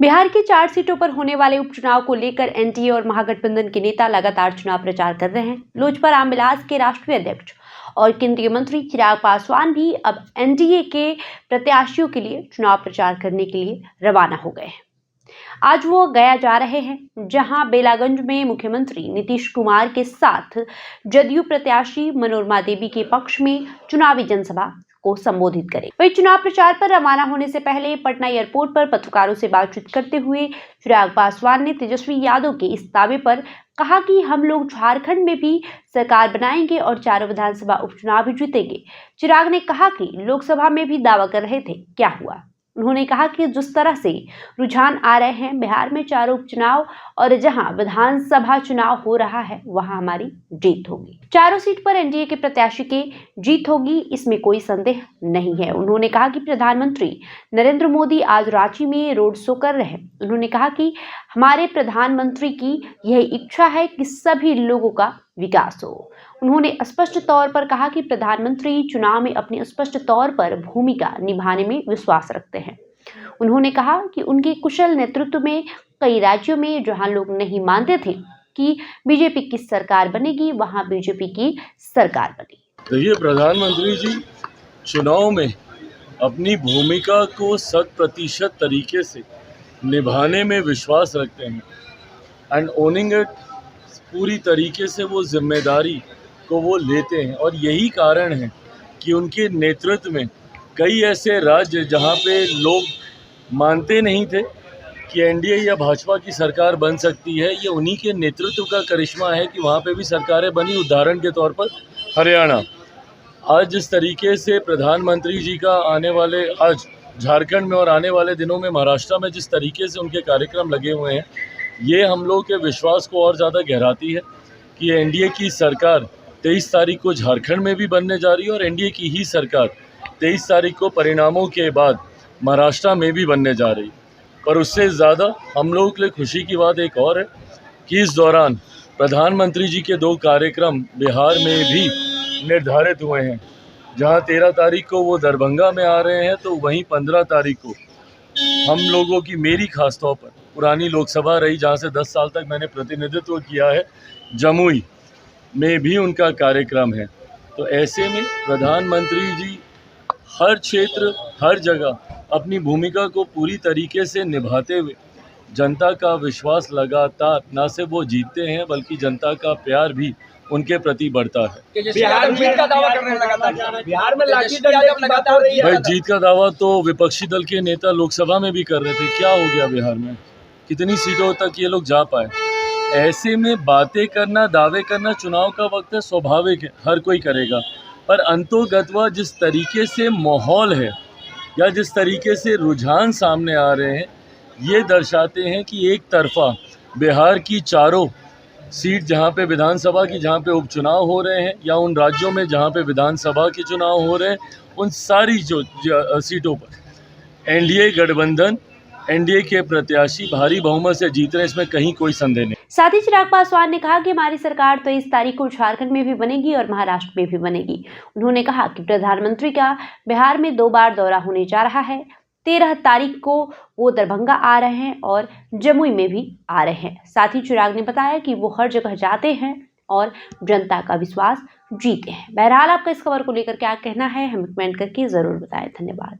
बिहार की 4 सीटों पर होने वाले उपचुनाव को लेकर एनडीए और महागठबंधन के नेता लगातार चुनाव प्रचार कर रहे हैं। लोजपा रामविलास के राष्ट्रीय अध्यक्ष और केंद्रीय मंत्री चिराग पासवान भी अब एनडीए के प्रत्याशियों के लिए चुनाव प्रचार करने के लिए रवाना हो गए हैं। आज वो गया जा रहे हैं, जहां बेलागंज में मुख्यमंत्री नीतीश कुमार के साथ जदयू प्रत्याशी मनोरमा देवी के पक्ष में चुनावी जनसभा को संबोधित करें। वहीं चुनाव प्रचार पर रवाना होने से पहले पटना एयरपोर्ट पर पत्रकारों से बातचीत करते हुए चिराग पासवान ने तेजस्वी यादव के इस दावे पर कहा कि हम लोग झारखंड में भी सरकार बनाएंगे और चारों विधानसभा उपचुनाव भी जीतेंगे। चिराग ने कहा कि लोकसभा में भी दावा कर रहे थे, क्या हुआ? उन्होंने कहा कि जिस तरह से रुझान आ रहे हैं बिहार में चारों उपचुनाव और जहां विधानसभा चुनाव हो रहा है वहां हमारी जीत होगी। चारों सीट पर एनडीए के प्रत्याशी की जीत होगी, इसमें कोई संदेह नहीं है। उन्होंने कहा कि प्रधानमंत्री नरेंद्र मोदी आज रांची में रोड शो कर रहे हैं। उन्होंने कहा कि हमारे प्रधानमंत्री की यह इच्छा है कि सभी लोगों का विकास हो। उन्होंने स्पष्ट तौर पर कहा कि प्रधानमंत्री चुनाव में अपनी स्पष्ट तौर पर भूमिका निभाने में विश्वास रखते हैं। उन्होंने कहा कि उनके कुशल नेतृत्व में कई राज्यों में जहां लोग नहीं मानते थे कि बीजेपी की सरकार बनेगी, वहां बीजेपी की सरकार बनी। देखिए, प्रधानमंत्री जी चुनाव में अपनी भूमिका को 100% तरीके से निभाने में विश्वास रखते हैं एंड ओनिंग इट, पूरी तरीके से वो जिम्मेदारी को वो लेते हैं। और यही कारण है कि उनके नेतृत्व में कई ऐसे राज्य जहाँ पे लोग मानते नहीं थे कि एनडीए या भाजपा की सरकार बन सकती है, ये उन्हीं के नेतृत्व का करिश्मा है कि वहाँ पे भी सरकारें बनी। उदाहरण के तौर पर हरियाणा। आज जिस तरीके से प्रधानमंत्री जी का आज झारखंड में और आने वाले दिनों में महाराष्ट्र में जिस तरीके से उनके कार्यक्रम लगे हुए हैं, ये हम लोग के विश्वास को और ज़्यादा गहराती है कि एनडीए की सरकार 23 तारीख को झारखंड में भी बनने जा रही है और एनडीए की ही सरकार 23 तारीख को परिणामों के बाद महाराष्ट्र में भी बनने जा रही है। पर उससे ज़्यादा हम लोगों के लिए खुशी की बात एक और है कि इस दौरान प्रधानमंत्री जी के 2 कार्यक्रम बिहार में भी निर्धारित हुए हैं। जहां 13 तारीख को वो दरभंगा में आ रहे हैं, तो वहीं 15 तारीख को हम लोगों की, मेरी खास तौर पर पुरानी लोकसभा रही जहां से 10 साल तक मैंने प्रतिनिधित्व किया है, जमुई में भी उनका कार्यक्रम है। तो ऐसे में प्रधानमंत्री जी हर क्षेत्र, हर जगह अपनी भूमिका को पूरी तरीके से निभाते हुए जनता का विश्वास लगातार न सिर्फ वो जीतते हैं बल्कि जनता का प्यार भी उनके प्रति बढ़ता है। बिहार में जीत का दावा करने लगातार, बिहार में लाठी डंडे लगातार रही है। भाई, जीत का दावा तो विपक्षी दल के नेता लोकसभा में भी कर रहे थे। क्या हो गया बिहार में? कितनी सीटों तक ये लोग जा पाए? ऐसे में बातें करना, दावे करना चुनाव का वक्त है, स्वाभाविक है, हर कोई करेगा। पर अंतोगत्वा जिस तरीके से माहौल है या जिस तरीके से रुझान सामने आ रहे हैं, ये दर्शाते हैं कि एक तरफा बिहार की चारों सीट जहाँ पे विधानसभा की, जहाँ पे उपचुनाव हो रहे हैं, या उन राज्यों में जहाँ पे विधानसभा के चुनाव हो रहे हैं, उन सारी जो सीटों पर एनडीए गठबंधन, एनडीए के प्रत्याशी भारी बहुमत से जीत रहे हैं, इसमें कहीं कोई संदेह नहीं। साथ ही चिराग पासवान ने कहा कि हमारी सरकार 23 तारीख को झारखंड में भी बनेगी और महाराष्ट्र में भी बनेगी। उन्होंने कहा कि प्रधानमंत्री का बिहार में 2 बार दौरा होने जा रहा है। 13 तारीख को वो दरभंगा आ रहे हैं और जमुई में भी आ रहे हैं। साथ ही चिराग ने बताया कि वो हर जगह जाते हैं और जनता का विश्वास जीते हैं। बहरहाल आपका इस खबर को लेकर क्या कहना है, हमें कमेंट करके जरूर बताएं। धन्यवाद।